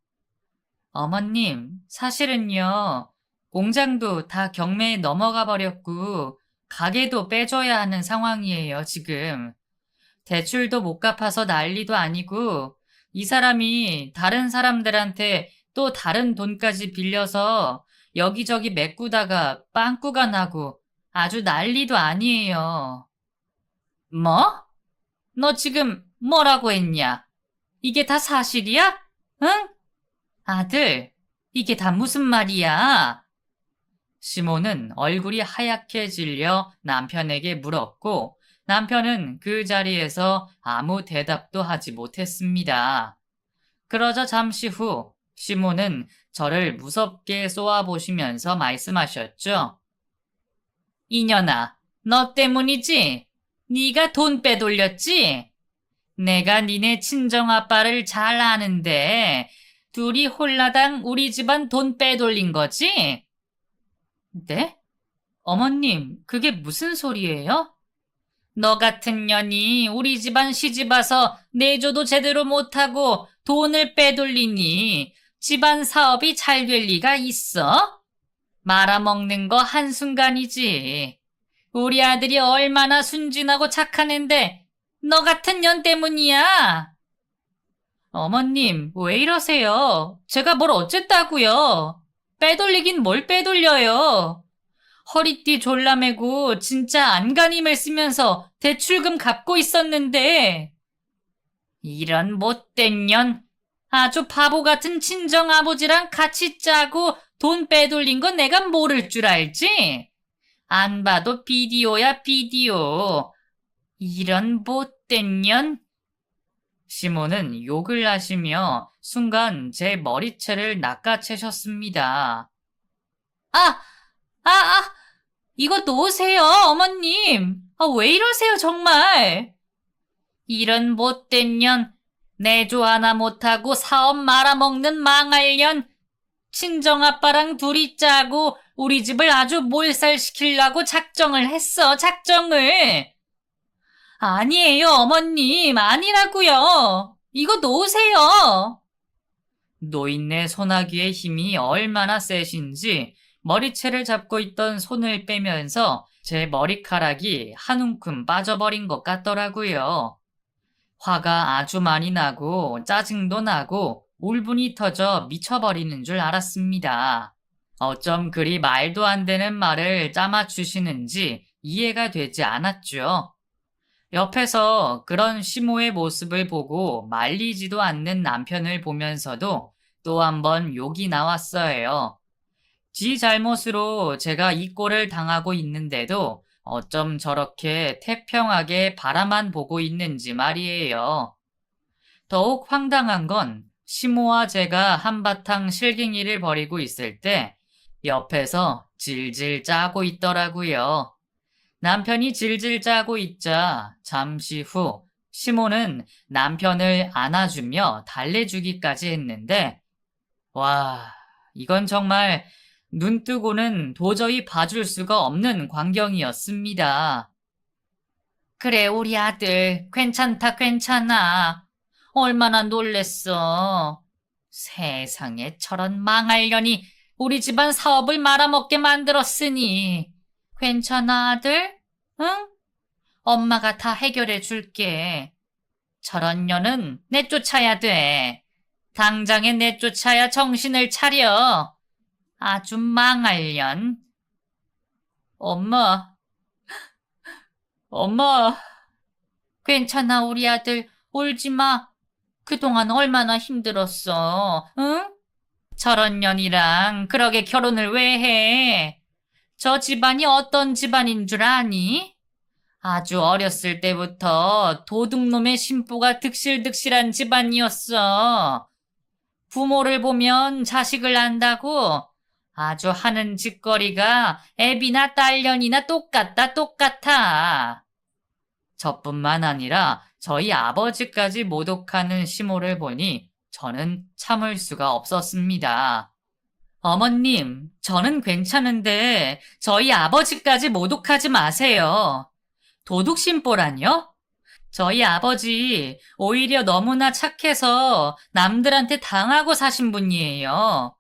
어머님, 사실은요, 공장도 다 경매에 넘어가 버렸고 가게도 빼줘야 하는 상황이에요, 지금. 대출도 못 갚아서 난리도 아니고 이 사람이 다른 사람들한테 또 다른 돈까지 빌려서 여기저기 메꾸다가 빵꾸가 나고 아주 난리도 아니에요. 뭐? 너 지금 뭐라고 했냐? 이게 다 사실이야? 응? 아들, 이게 다 무슨 말이야? 시모는 얼굴이 하얗게 질려 남편에게 물었고 남편은 그 자리에서 아무 대답도 하지 못했습니다. 그러자 잠시 후 시모는 저를 무섭게 쏘아보시면서 말씀하셨죠. 이년아, 너 때문이지? 네가 돈 빼돌렸지? 내가 니네 친정아빠를 잘 아는데 둘이 홀라당 우리 집안 돈 빼돌린 거지? 네? 어머님, 그게 무슨 소리예요? 너 같은 년이 우리 집안 시집와서 내조도 제대로 못하고 돈을 빼돌리니 집안 사업이 잘 될 리가 있어? 말아먹는 거 한순간이지. 우리 아들이 얼마나 순진하고 착한 앤데 너 같은 년 때문이야. 어머님, 왜 이러세요? 제가 뭘 어쨌다고요? 빼돌리긴 뭘 빼돌려요? 허리띠 졸라매고 진짜 안간힘을 쓰면서 대출금 갚고 있었는데. 이런 못된 년. 아주 바보 같은 친정아버지랑 같이 짜고 돈 빼돌린 거 내가 모를 줄 알지? 안 봐도 비디오야, 비디오. 이런 못된 년. 시모는 욕을 하시며 순간 제 머리채를 낚아채셨습니다. 아, 이거 놓으세요, 어머님. 왜 이러세요, 정말. 이런 못된 년, 내조 하나 못하고 사업 말아먹는 망할 년, 친정아빠랑 둘이 짜고 우리 집을 아주 몰살시키려고 작정을 했어, 작정을. 아니에요, 어머님, 아니라고요. 이거 놓으세요. 노인네 소나기의 힘이 얼마나 세신지 머리채를 잡고 있던 손을 빼면서 제 머리카락이 한 움큼 빠져버린 것 같더라고요. 화가 아주 많이 나고 짜증도 나고 울분이 터져 미쳐버리는 줄 알았습니다. 어쩜 그리 말도 안 되는 말을 짜맞추시는지 이해가 되지 않았죠. 옆에서 그런 시모의 모습을 보고 말리지도 않는 남편을 보면서도 또 한 번 욕이 나왔어요. 지 잘못으로 제가 이 꼴을 당하고 있는데도 어쩜 저렇게 태평하게 바라만 보고 있는지 말이에요. 더욱 황당한 건 시모와 제가 한바탕 실갱이를 벌이고 있을 때 옆에서 질질 짜고 있더라고요. 남편이 질질 짜고 있자 잠시 후 시모는 남편을 안아주며 달래주기까지 했는데, 와, 이건 정말 눈 뜨고는 도저히 봐줄 수가 없는 광경이었습니다. 그래, 우리 아들, 괜찮다, 괜찮아. 얼마나 놀랬어. 세상에 저런 망할년이 우리 집안 사업을 말아먹게 만들었으니. 괜찮아, 아들? 응? 엄마가 다 해결해 줄게. 저런 년은 내쫓아야 돼. 당장에 내쫓아야 정신을 차려. 아주 망할년. 엄마, 엄마. 괜찮아, 우리 아들. 울지 마. 그동안 얼마나 힘들었어, 응? 저런 년이랑 그러게 결혼을 왜 해? 저 집안이 어떤 집안인 줄 아니? 아주 어렸을 때부터 도둑놈의 심보가 득실득실한 집안이었어. 부모를 보면 자식을 안다고 아주 하는 짓거리가 애비나 딸년이나 똑같아. 저뿐만 아니라 저희 아버지까지 모독하는 시모를 보니 저는 참을 수가 없었습니다. 어머님, 저는 괜찮은데 저희 아버지까지 모독하지 마세요. 도둑심보란요? 저희 아버지 오히려 너무나 착해서 남들한테 당하고 사신 분이에요.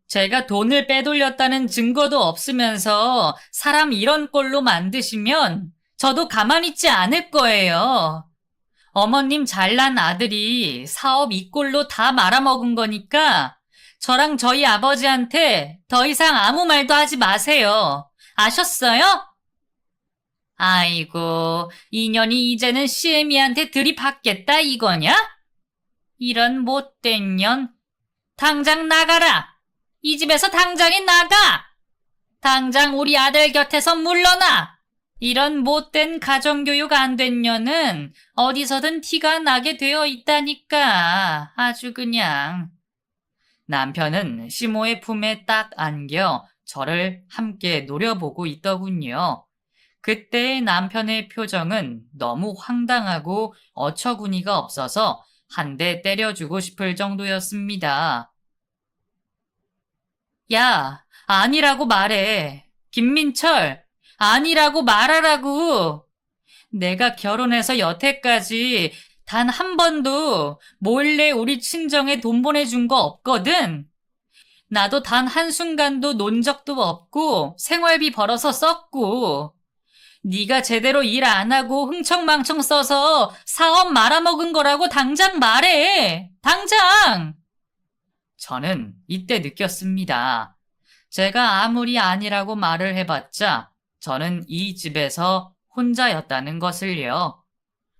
제가 돈을 빼돌렸다는 증거도 없으면서 사람 이런 꼴로 만드시면 저도 가만히 있지 않을 거예요. 어머님 잘난 아들이 사업 이 꼴로 다 말아먹은 거니까 저랑 저희 아버지한테 더 이상 아무 말도 하지 마세요. 아셨어요? 아이고, 이년이 이제는 시애미한테 들이받겠다 이거냐? 이런 못된 년. 당장 나가라. 이 집에서 당장에 나가. 당장 우리 아들 곁에서 물러나. 이런 못된 가정교육 안 된 년은 어디서든 티가 나게 되어 있다니까. 아주 그냥. 남편은 시모의 품에 딱 안겨 저를 함께 노려보고 있더군요. 그때의 남편의 표정은 너무 황당하고 어처구니가 없어서 한 대 때려주고 싶을 정도였습니다. 야, 아니라고 말해. 김민철, 아니라고 말하라고. 내가 결혼해서 여태까지 단 한 번도 몰래 우리 친정에 돈 보내준 거 없거든. 나도 단 한순간도 논 적도 없고 생활비 벌어서 썼고. 네가 제대로 일 안 하고 흥청망청 써서 사업 말아먹은 거라고 당장 말해. 당장! 저는 이때 느꼈습니다. 제가 아무리 아니라고 말을 해봤자 저는 이 집에서 혼자였다는 것을요.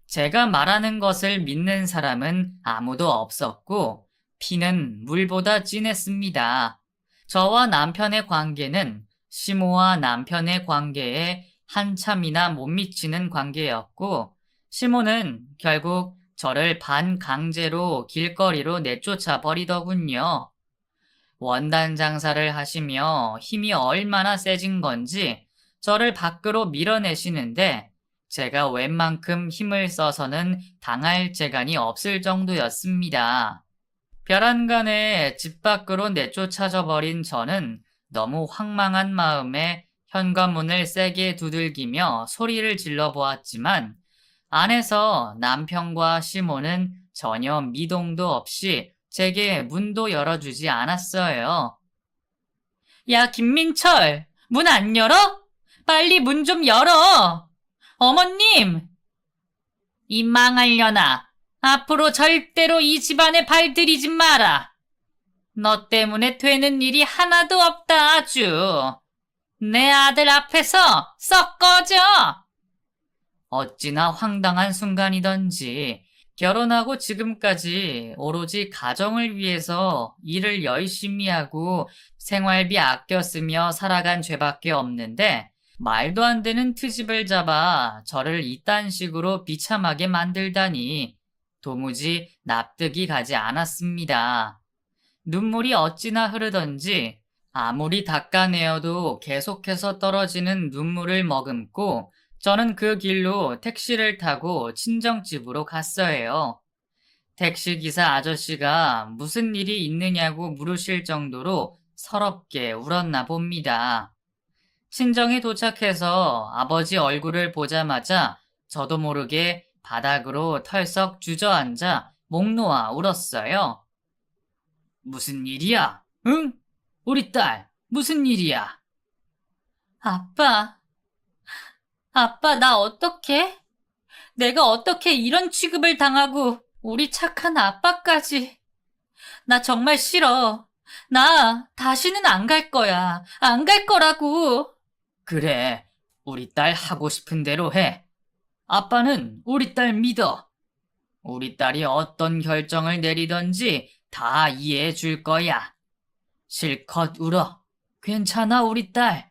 제가 말하는 것을 믿는 사람은 아무도 없었고 피는 물보다 진했습니다. 저와 남편의 관계는 시모와 남편의 관계에 한참이나 못 미치는 관계였고 시모는 결국 저를 반강제로 길거리로 내쫓아 버리더군요. 원단 장사를 하시며 힘이 얼마나 세진 건지 저를 밖으로 밀어내시는데 제가 웬만큼 힘을 써서는 당할 재간이 없을 정도였습니다. 벼랑간에 집 밖으로 내쫓아져 버린 저는 너무 황망한 마음에 현관문을 세게 두들기며 소리를 질러 보았지만 안에서 남편과 시모는 전혀 미동도 없이 제게 문도 열어주지 않았어요. 야, 김민철, 문 안 열어? 빨리 문 좀 열어! 어머님! 이 망할려나, 앞으로 절대로 이 집안에 발 들이지 마라. 너 때문에 되는 일이 하나도 없다, 아주. 내 아들 앞에서 썩 꺼져! 어찌나 황당한 순간이던지 결혼하고 지금까지 오로지 가정을 위해서 일을 열심히 하고 생활비 아껴 쓰며 살아간 죄밖에 없는데 말도 안 되는 트집을 잡아 저를 이딴 식으로 비참하게 만들다니 도무지 납득이 가지 않았습니다. 눈물이 어찌나 흐르던지 아무리 닦아내어도 계속해서 떨어지는 눈물을 머금고 저는 그 길로 택시를 타고 친정집으로 갔어요. 택시기사 아저씨가 무슨 일이 있느냐고 물으실 정도로 서럽게 울었나 봅니다. 친정에 도착해서 아버지 얼굴을 보자마자 저도 모르게 바닥으로 털썩 주저앉아 목 놓아 울었어요. 무슨 일이야? 응? 우리 딸, 무슨 일이야? 아빠, 아빠, 나 어떡해? 내가 어떻게 이런 취급을 당하고 우리 착한 아빠까지. 나 정말 싫어. 나 다시는 안 갈 거야. 안 갈 거라고. 그래, 우리 딸 하고 싶은 대로 해. 아빠는 우리 딸 믿어. 우리 딸이 어떤 결정을 내리던지 다 이해해 줄 거야. 실컷 울어. 괜찮아, 우리 딸.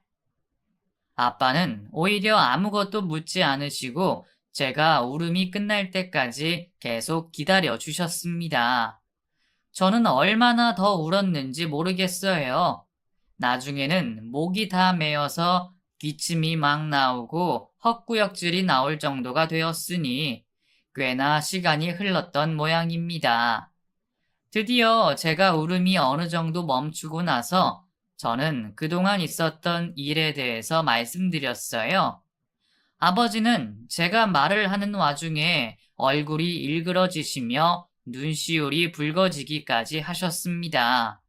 아빠는 오히려 아무것도 묻지 않으시고 제가 울음이 끝날 때까지 계속 기다려 주셨습니다. 저는 얼마나 더 울었는지 모르겠어요. 나중에는 목이 다 메어서 기침이 막 나오고 헛구역질이 나올 정도가 되었으니 꽤나 시간이 흘렀던 모양입니다. 드디어 제가 울음이 어느 정도 멈추고 나서 저는 그동안 있었던 일에 대해서 말씀드렸어요. 아버지는 제가 말을 하는 와중에 얼굴이 일그러지시며 눈시울이 붉어지기까지 하셨습니다.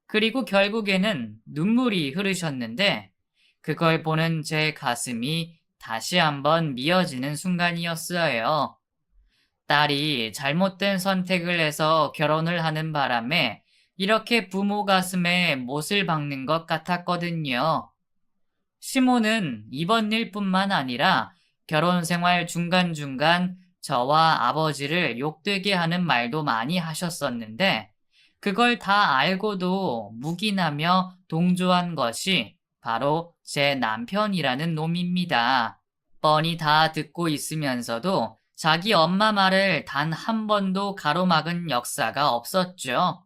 그리고 결국에는 눈물이 흐르셨는데 그걸 보는 제 가슴이 다시 한번 미어지는 순간이었어요. 딸이 잘못된 선택을 해서 결혼을 하는 바람에 이렇게 부모 가슴에 못을 박는 것 같았거든요. 시모는 이번 일뿐만 아니라 결혼 생활 중간중간 저와 아버지를 욕되게 하는 말도 많이 하셨었는데 그걸 다 알고도 묵인하며 동조한 것이 바로 제 남편이라는 놈입니다. 뻔히 다 듣고 있으면서도 자기 엄마 말을 단 한 번도 가로막은 역사가 없었죠.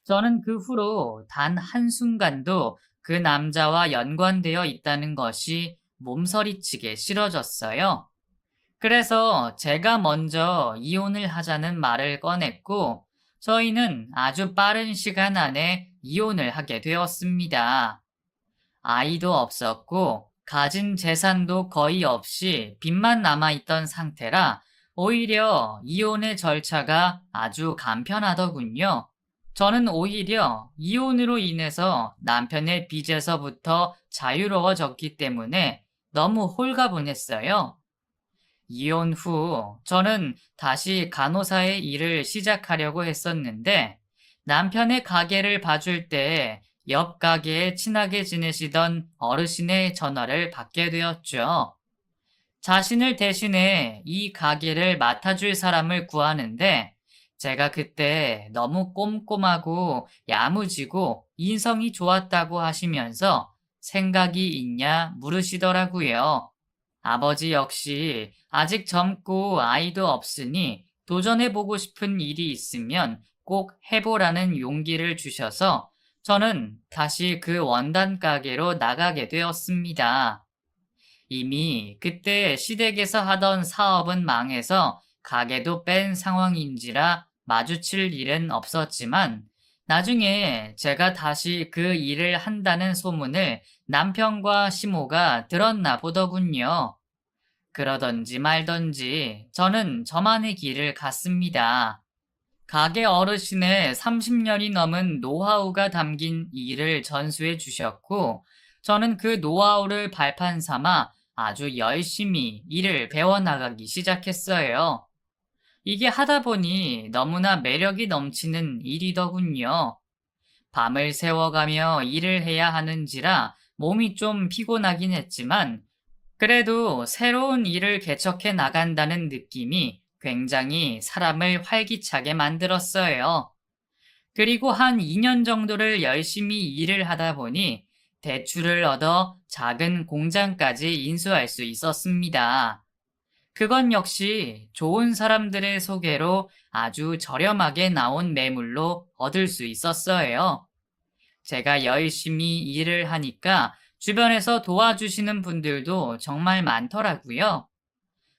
저는 그 후로 단 한순간도 그 남자와 연관되어 있다는 것이 몸서리치게 싫어졌어요. 그래서 제가 먼저 이혼을 하자는 말을 꺼냈고 저희는 아주 빠른 시간 안에 이혼을 하게 되었습니다. 아이도 없었고 가진 재산도 거의 없이 빚만 남아있던 상태라 오히려 이혼의 절차가 아주 간편하더군요. 저는 오히려 이혼으로 인해서 남편의 빚에서부터 자유로워졌기 때문에 너무 홀가분했어요. 이혼 후 저는 다시 간호사의 일을 시작하려고 했었는데 남편의 가게를 봐줄 때 옆 가게에 친하게 지내시던 어르신의 전화를 받게 되었죠. 자신을 대신해 이 가게를 맡아줄 사람을 구하는데 제가 그때 너무 꼼꼼하고 야무지고 인성이 좋았다고 하시면서 생각이 있냐 물으시더라고요. 아버지 역시 아직 젊고 아이도 없으니 도전해보고 싶은 일이 있으면 꼭 해보라는 용기를 주셔서 저는 다시 그 원단 가게로 나가게 되었습니다. 이미 그때 시댁에서 하던 사업은 망해서 가게도 뺀 상황인지라 마주칠 일은 없었지만 나중에 제가 다시 그 일을 한다는 소문을 남편과 시모가 들었나 보더군요. 그러던지 말던지 저는 저만의 길을 갔습니다. 가게 어르신의 30년이 넘은 노하우가 담긴 일을 전수해 주셨고, 저는 그 노하우를 발판 삼아 아주 열심히 일을 배워나가기 시작했어요. 이게 하다 보니 너무나 매력이 넘치는 일이더군요. 밤을 새워가며 일을 해야 하는지라 몸이 좀 피곤하긴 했지만, 그래도 새로운 일을 개척해 나간다는 느낌이 굉장히 사람을 활기차게 만들었어요. 그리고 한 2년 정도를 열심히 일을 하다 보니 대출을 얻어 작은 공장까지 인수할 수 있었습니다. 그건 역시 좋은 사람들의 소개로 아주 저렴하게 나온 매물로 얻을 수 있었어요. 제가 열심히 일을 하니까 주변에서 도와주시는 분들도 정말 많더라고요.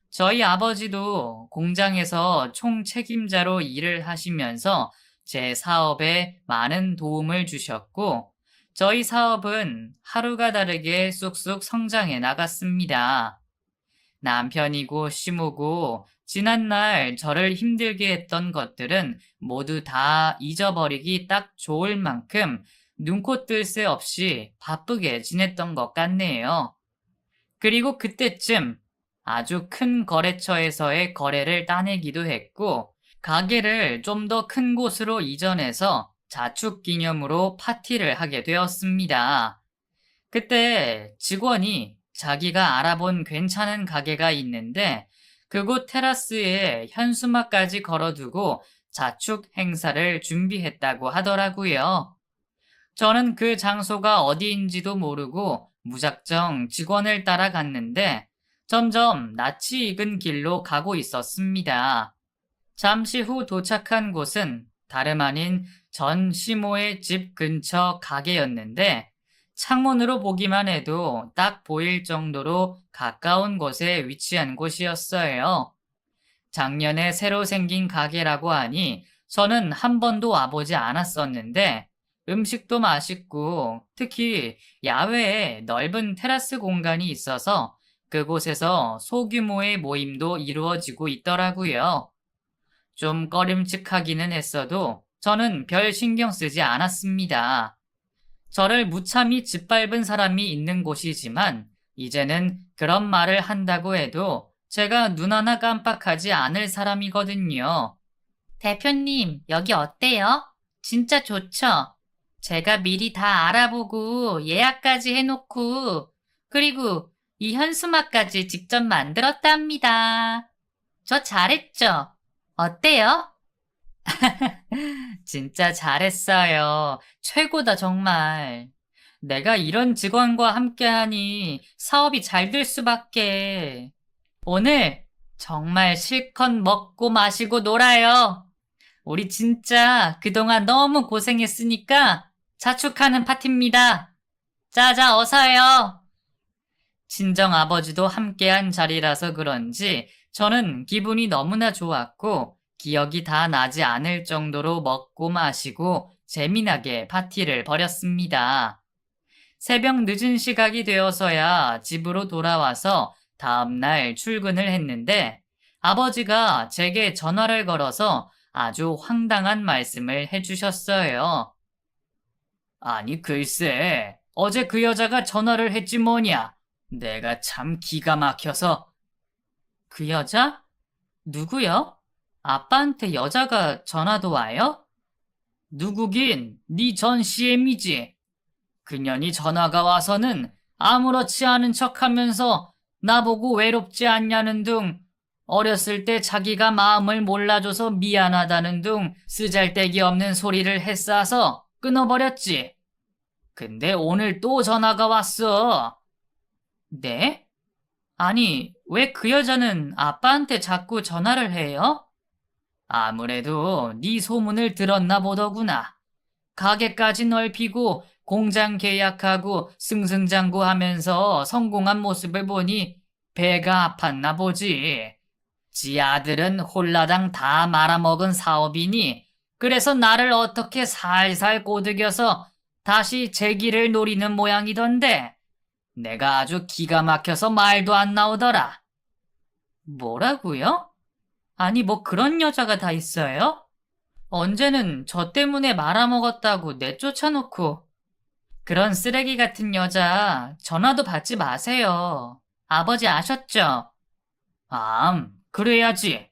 저희 아버지도 공장에서 총책임자로 일을 하시면서 제 사업에 많은 도움을 주셨고, 저희 사업은 하루가 다르게 쑥쑥 성장해 나갔습니다. 남편이고 시모고 지난날 저를 힘들게 했던 것들은 모두 다 잊어버리기 딱 좋을 만큼 눈코 뜰 새 없이 바쁘게 지냈던 것 같네요. 그리고 그때쯤 아주 큰 거래처에서의 거래를 따내기도 했고, 가게를 좀 더 큰 곳으로 이전해서 자축 기념으로 파티를 하게 되었습니다. 그때 직원이 자기가 알아본 괜찮은 가게가 있는데 그곳 테라스에 현수막까지 걸어두고 자축 행사를 준비했다고 하더라고요. 저는 그 장소가 어디인지도 모르고 무작정 직원을 따라갔는데 점점 낯이 익은 길로 가고 있었습니다. 잠시 후 도착한 곳은 다름 아닌 전 시모의 집 근처 가게였는데 창문으로 보기만 해도 딱 보일 정도로 가까운 곳에 위치한 곳이었어요. 작년에 새로 생긴 가게라고 하니 저는 한 번도 와보지 않았었는데 음식도 맛있고 특히 야외에 넓은 테라스 공간이 있어서 그곳에서 소규모의 모임도 이루어지고 있더라고요. 좀 꺼림칙하기는 했어도 저는 별 신경 쓰지 않았습니다. 저를 무참히 짓밟은 사람이 있는 곳이지만 이제는 그런 말을 한다고 해도 제가 눈 하나 깜빡하지 않을 사람이거든요. 대표님, 여기 어때요? 진짜 좋죠? 제가 미리 다 알아보고 예약까지 해놓고 그리고 이 현수막까지 직접 만들었답니다. 저 잘했죠? 어때요? 진짜 잘했어요. 최고다, 정말. 내가 이런 직원과 함께하니 사업이 잘 될 수밖에. 오늘 정말 실컷 먹고 마시고 놀아요. 우리 진짜 그동안 너무 고생했으니까 자축하는 파티입니다. 자자, 어서요. 친정 아버지도 함께한 자리라서 그런지 저는 기분이 너무나 좋았고 기억이 다 나지 않을 정도로 먹고 마시고 재미나게 파티를 벌였습니다. 새벽 늦은 시각이 되어서야 집으로 돌아와서 다음날 출근을 했는데 아버지가 제게 전화를 걸어서 아주 황당한 말씀을 해주셨어요. 아니 글쎄, 어제 그 여자가 전화를 했지 뭐냐. 내가 참 기가 막혀서. 그 여자? 누구요? 아빠한테 여자가 전화도 와요? 누구긴 네 전 CM이지. 그년이 전화가 와서는 아무렇지 않은 척하면서 나보고 외롭지 않냐는 둥, 어렸을 때 자기가 마음을 몰라줘서 미안하다는 둥 쓰잘데기 없는 소리를 했싸서 끊어버렸지. 근데 오늘 또 전화가 왔어. 네? 아니, 왜 그 여자는 아빠한테 자꾸 전화를 해요? 아무래도 네 소문을 들었나 보더구나. 가게까지 넓히고 공장 계약하고 승승장구하면서 성공한 모습을 보니 배가 아팠나 보지. 지 아들은 홀라당 다 말아먹은 사업이니 그래서 나를 어떻게 살살 꼬드겨서 다시 제 길을 노리는 모양이던데 내가 아주 기가 막혀서 말도 안 나오더라. 뭐라고요? 아니 뭐 그런 여자가 다 있어요? 언제는 저 때문에 말아먹었다고 내쫓아놓고 그런 쓰레기 같은 여자 전화도 받지 마세요. 아버지 아셨죠? 그래야지.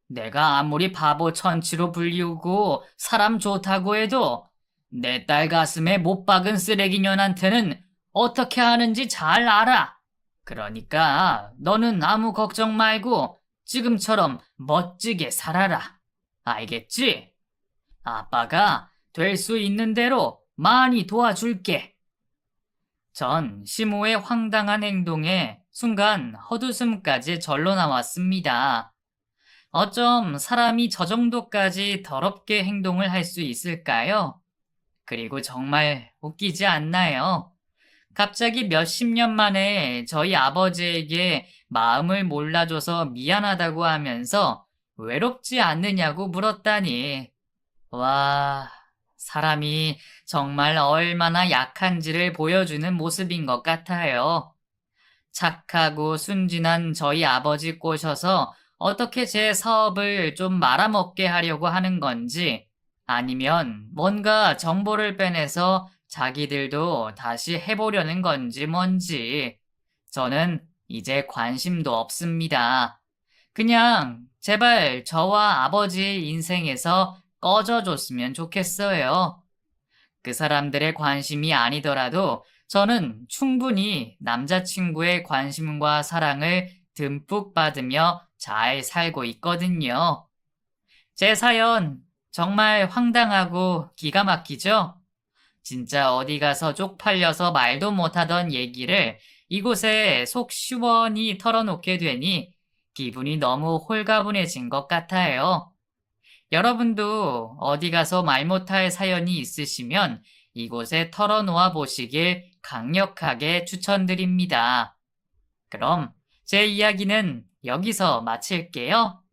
내가 아무리 바보 천치로 불리우고 사람 좋다고 해도 내 딸 가슴에 못 박은 쓰레기년한테는 어떻게 하는지 잘 알아. 그러니까 너는 아무 걱정 말고 지금처럼 멋지게 살아라. 알겠지? 아빠가 될 수 있는 대로 많이 도와줄게. 전 시모의 황당한 행동에 순간 헛웃음까지 절로 나왔습니다. 어쩜 사람이 저 정도까지 더럽게 행동을 할 수 있을까요? 그리고 정말 웃기지 않나요? 갑자기 몇십 년 만에 저희 아버지에게 마음을 몰라줘서 미안하다고 하면서 외롭지 않느냐고 물었다니. 와, 사람이 정말 얼마나 약한지를 보여주는 모습인 것 같아요. 착하고 순진한 저희 아버지 꼬셔서 어떻게 제 사업을 좀 말아먹게 하려고 하는 건지 아니면 뭔가 정보를 빼내서 자기들도 다시 해보려는 건지 뭔지 저는 이제 관심도 없습니다. 그냥 제발 저와 아버지의 인생에서 꺼져줬으면 좋겠어요. 그 사람들의 관심이 아니더라도 저는 충분히 남자친구의 관심과 사랑을 듬뿍 받으며 잘 살고 있거든요. 제 사연 정말 황당하고 기가 막히죠? 진짜 어디 가서 쪽팔려서 말도 못하던 얘기를 이곳에 속 시원히 털어놓게 되니 기분이 너무 홀가분해진 것 같아요. 여러분도 어디 가서 말 못할 사연이 있으시면 이곳에 털어놓아 보시길 강력하게 추천드립니다. 그럼 제 이야기는 여기서 마칠게요.